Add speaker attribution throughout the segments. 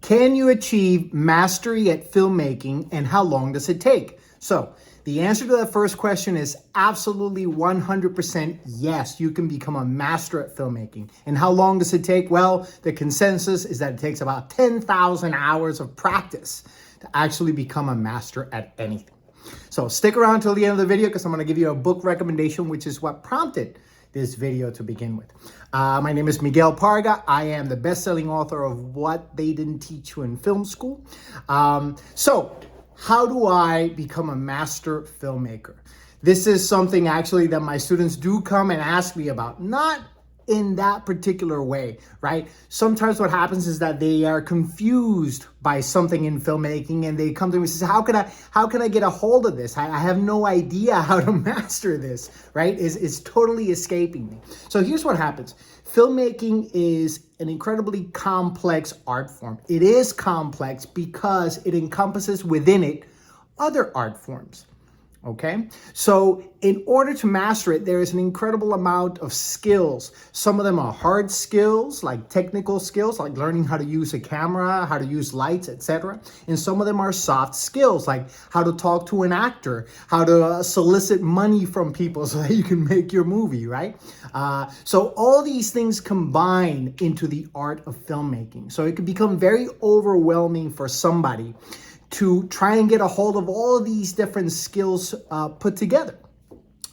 Speaker 1: Can you achieve mastery at filmmaking, and how long does it take? So the answer to that first question is absolutely 100% yes, you can become a master at filmmaking. And how long does it take? Well, the consensus is that it takes about 10,000 hours of practice to actually become a master at anything. So stick around till the end of the video because I'm going to give you a book recommendation, which is what prompted this video to begin with. My name is Miguel Parga. I am the best-selling author of What They Didn't Teach You in Film School. So how do I become a master filmmaker? This is something actually that my students do come and ask me about, not in that particular way, right? Sometimes what happens is that they are confused by something in filmmaking and they come to me and say, how can I get a hold of this? I have no idea how to master this, right? It's totally escaping me. So here's what happens. Filmmaking is an incredibly complex art form. It is complex because it encompasses within it other art forms. Okay, so in order to master it, there is an incredible amount of skills. Some of them are hard skills, like technical skills, like learning how to use a camera, how to use lights, etc. And some of them are soft skills, like how to talk to an actor, how to solicit money from people so that you can make your movie, right? So all these things combine into the art of filmmaking. So it can become very overwhelming for somebody to try and get a hold of all of these different skills put together.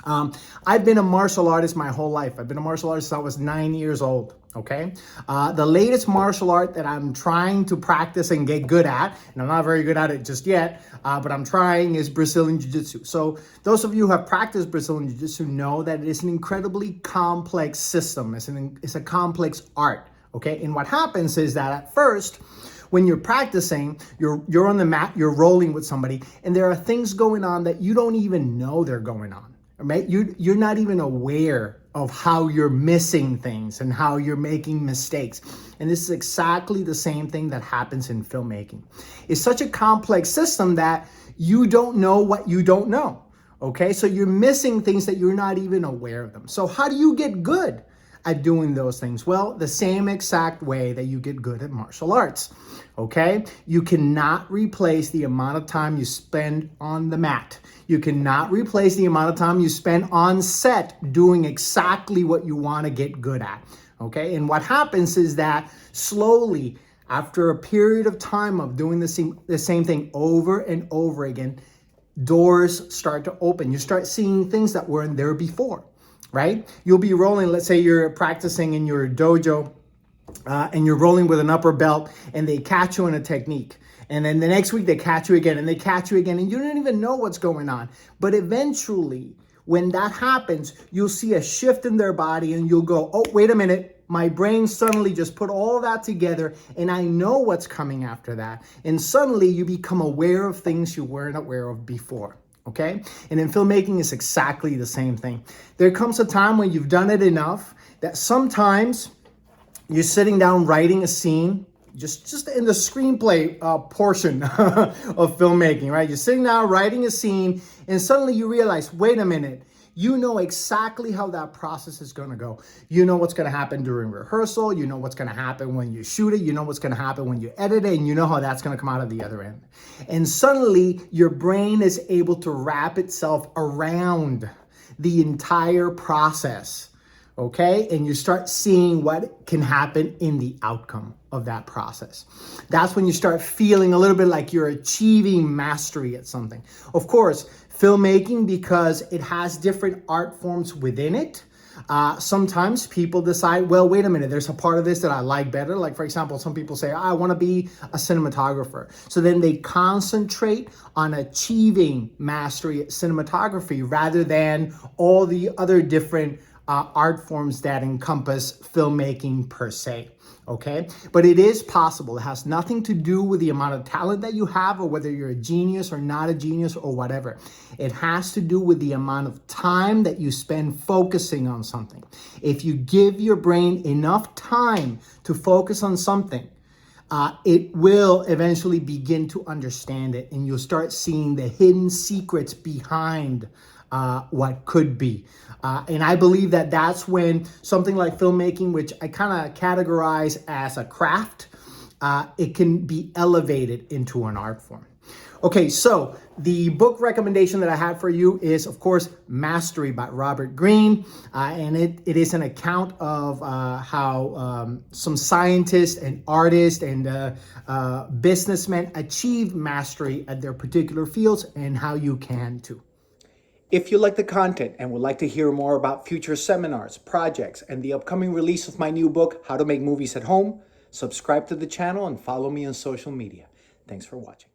Speaker 1: I've been a martial artist my whole life. I've been a martial artist since I was 9 years old, okay? The latest martial art that I'm trying to practice and get good at, and I'm not very good at it just yet, but I'm trying, is Brazilian Jiu-Jitsu. So those of you who have practiced Brazilian Jiu-Jitsu know that it is an incredibly complex system. It's a complex art, okay? And what happens is that at first, when you're practicing, you're on the mat, you're rolling with somebody, and there are things going on that you don't even know they're going on, right? You're not even aware of how you're missing things and how you're making mistakes. And this is exactly the same thing that happens in filmmaking. It's such a complex system that you don't know what you don't know, okay? So you're missing things that you're not even aware of them. So how do you get good at doing those things? Well, the same exact way that you get good at martial arts, okay? You cannot replace the amount of time you spend on the mat. You cannot replace the amount of time you spend on set doing exactly what you want to get good at, okay? And what happens is that slowly, after a period of time of doing the same thing over and over again, doors start to open. You start seeing things that weren't there before, right? You'll be rolling, let's say you're practicing in your dojo and you're rolling with an upper belt and they catch you in a technique. And then the next week they catch you again and they catch you again and you don't even know what's going on. But eventually, when that happens, you'll see a shift in their body and you'll go, oh, wait a minute. My brain suddenly just put all that together and I know what's coming after that. And suddenly you become aware of things you weren't aware of before. Okay? And in filmmaking, it's exactly the same thing. There comes a time when you've done it enough that sometimes you're sitting down writing a scene, just in the screenplay portion of filmmaking, right? You're sitting down writing a scene and suddenly you realize, wait a minute, you know exactly how that process is going to go. You know what's going to happen during rehearsal. You know what's going to happen when you shoot it. You know what's going to happen when you edit it. And you know how that's going to come out of the other end. And suddenly your brain is able to wrap itself around the entire process. Okay? And you start seeing what can happen in the outcome of that process. That's when you start feeling a little bit like you're achieving mastery at something. Of course, filmmaking, because it has different art forms within it, sometimes people decide, well, wait a minute, there's a part of this that I like better. Like, for example, some people say, I want to be a cinematographer. So then they concentrate on achieving mastery at cinematography rather than all the other different art forms that encompass filmmaking per se. Okay, but it is possible. It has nothing to do with the amount of talent that you have or whether you're a genius or not a genius or whatever. It has to do with the amount of time that you spend focusing on something. If you give your brain enough time to focus on something, it will eventually begin to understand it and you'll start seeing the hidden secrets behind what could be. And I believe that that's when something like filmmaking, which I kind of categorize as a craft, it can be elevated into an art form. Okay, so the book recommendation that I have for you is, of course, Mastery by Robert Greene. And it is an account of how some scientists and artists and businessmen achieve mastery at their particular fields, and how you can too. If you like the content and would like to hear more about future seminars, projects, and the upcoming release of my new book, How to Make Movies at Home, subscribe to the channel and follow me on social media. Thanks for watching.